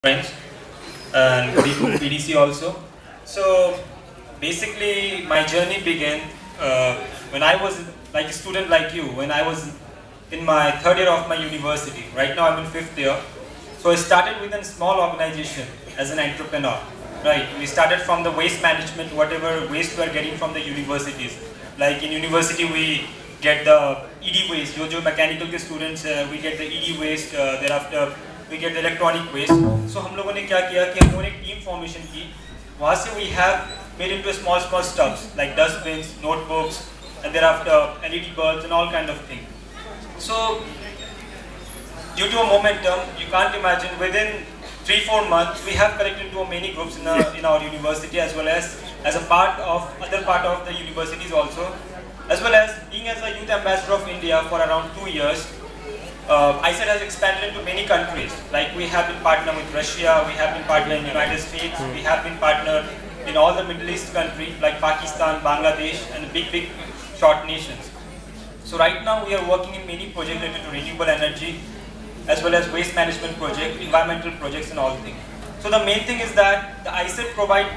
Friends, and good evening PDC also. So basically my journey began when I was like a student like you, when I was in my third year of my university. Right now I'm in fifth year. So I started with a small organization as an entrepreneur. Right, we started from the waste management, whatever waste we are getting from the universities. Like in university we get the ED waste, जो mechanical के students we get the ED waste, thereafter we get the electronic waste. So हम लोगों ने क्या किया कि हम लोगों ने एक team formation की. वहाँ से we have made into small stuffs like dustbins, notebooks, and thereafter LED bulbs and all kind of things. So due to a momentum, you can't imagine, within 3-4 months we have collected into many groups in our university, as well as a part of other part of the universities also, as well as being as a youth ambassador of India for around 2 years. ISET has expanded into many countries. Like we have been partnered with Russia, we have been partnered in the United States, we have been partnered in all the Middle East countries like Pakistan, Bangladesh, and big short nations. So right now we are working in many projects related to renewable energy, as well as waste management projects, environmental projects and all things. So the main thing is that the ISET provide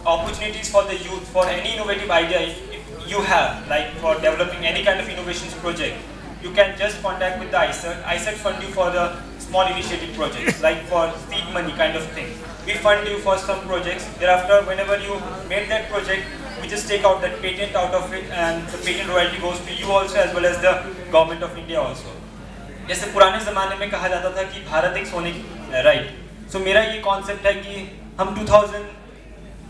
opportunities for the youth for any innovative idea if you have, like for developing any kind of innovations project. You can just contact with the ISET. ISET fund you for the small initiative projects, like for seed money kind of thing. We fund you for some projects. Thereafter, whenever you made that project, we just take out that patent out of it, and the patent royalty goes to you also, as well as the government of India also. जैसे पुराने ज़माने में कहा जाता था कि भारत एक सोने की राइट. सो मेरा ये कॉन्सेप्ट है कि हम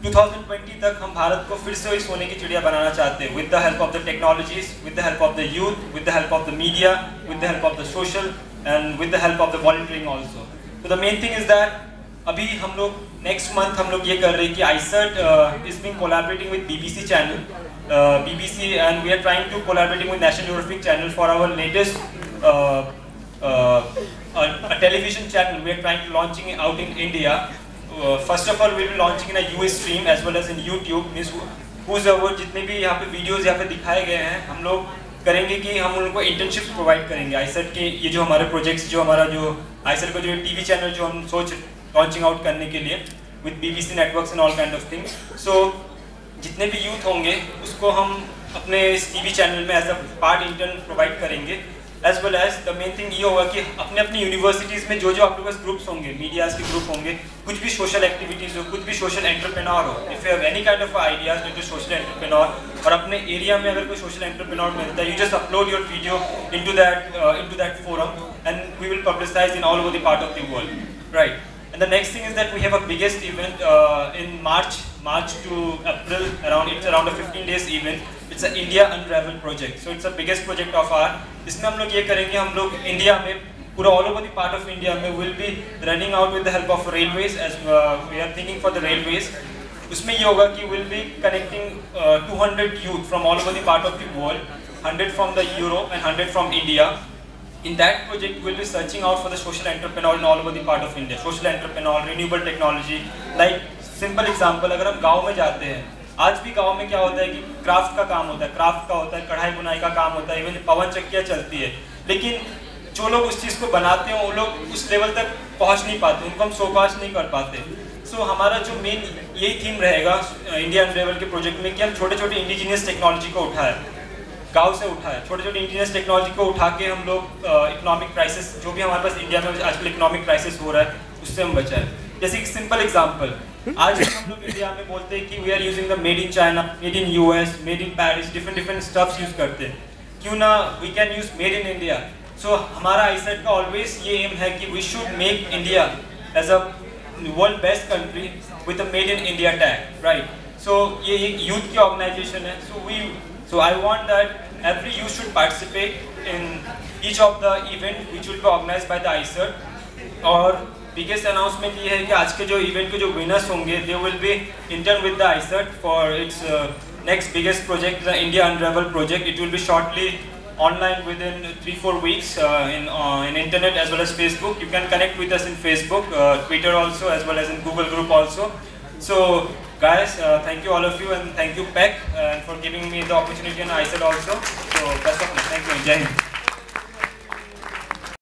2020 तक हम भारत को फिर से वही सोने की चिड़िया बनाना चाहते हैं, with the help of the technologies, with the help of the youth, with the help of the media, with the help of the social, and with the help of the volunteering also. तो the main thing is that अभी हम लोग next month हम लोग ये कर रहे हैं कि ISET is being collaborating with BBC channel, BBC, and we are trying to collaborating with National Geographic channel for our latest a television channel we are trying to launching it out in India. First of all, we will be launching in a US stream as well as in YouTube. Means whoever जितने भी यहाँ पे videos यहाँ पे दिखाए गए हैं, हम लोग करेंगे कि हम उनको internships provide करेंगे. ISET के ये जो हमारे projects, जो हमारा जो ISET का जो TV channel जो हम सोच launching out करने के लिए with BBC networks and all kind of things. So जितने भी youth होंगे उसको हम अपने इस TV channel में as a part intern provide करेंगे. As well as the main thing ये होगा कि अपने यूनिवर्सिटीज़ में जो आप लोगों के ग्रुप्स होंगे, मीडियाज़ के ग्रुप होंगे, कुछ भी सोशल एक्टिविटीज़ हो, कुछ भी सोशल एंटरप्रेन्योर हो, if you have any kind of ideas related to social entrepreneur, और अपने एरिया में अगर कोई सोशल एंटरप्रेन्योर मिलता है, you just upload your video into that forum, and we will publicize in all over the part of the world, right? And the next thing is that we have a biggest event in March to April, it's around a 15 days event. It's an India Unravel project. So it's the biggest project of our. इसमें हम लोग ये करेंगे, हम लोग India में पूरा all over the part of India में will be running out with the help of railways, as we are thinking for the railways. उसमें ये होगा कि we'll be connecting 200 youth from all over the part of the world, 100 from the Europe and 100 from India. In that project, we'll be searching out for the social entrepreneur in all over the part of India. Social entrepreneur, renewable technology. Like simple example, अगर हम गाँव में जाते हैं, आज भी गांव में क्या होता है कि क्राफ्ट का काम होता है, कढ़ाई बुनाई का काम होता है, इवन पवन चक्कियाँ चलती है, लेकिन जो लोग उस चीज़ को बनाते हैं वो लोग उस लेवल तक पहुंच नहीं पाते, उनको हम शोकाश नहीं कर पाते. सो हमारा जो मेन यही थीम रहेगा इंडिया अनरेवल के प्रोजेक्ट में कि हम छोटे छोटे इंडिजिनियस टेक्नोलॉजी को उठाए, गाँव से उठाए, छोटे छोटे इंडिजिनियस टेक्नोलॉजी को उठा के हम लोग इकोनॉमिक क्राइसिस, जो भी हमारे पास इंडिया में आजकल इकोनॉमिक क्राइसिस हो रहा है, उससे हम बचाएं. जैसे एक सिंपल एग्जांपल, आज हम लोग इंडिया में बोलते हैं कि we are using the made in China, made in US, made in Paris, different stuffs use करते हैं, क्यों ना we can use made in India. So हमारा ISET का ऑलवेज ये एम है कि we should make India as a world best country with a made in India tag, right. So ये एक यूथ की ऑर्गेनाइजेशन है. So I want that every youth should participate in each of the event which will be organised by the ISET. और biggest announcement ये है कि आज के जो इवेंट के जो विनर्स होंगे, they will be intern with the ISET for its next biggest project, the India अनरेवल project. It will be shortly online within 3-4 weeks in internet as well as Facebook. You can connect with us in Facebook, Twitter also, as well as in Google group also. So guys, thank you all of you, and thank you PEC for giving me the opportunity on ISET also. So best of luck. Thank you. Jai Hind.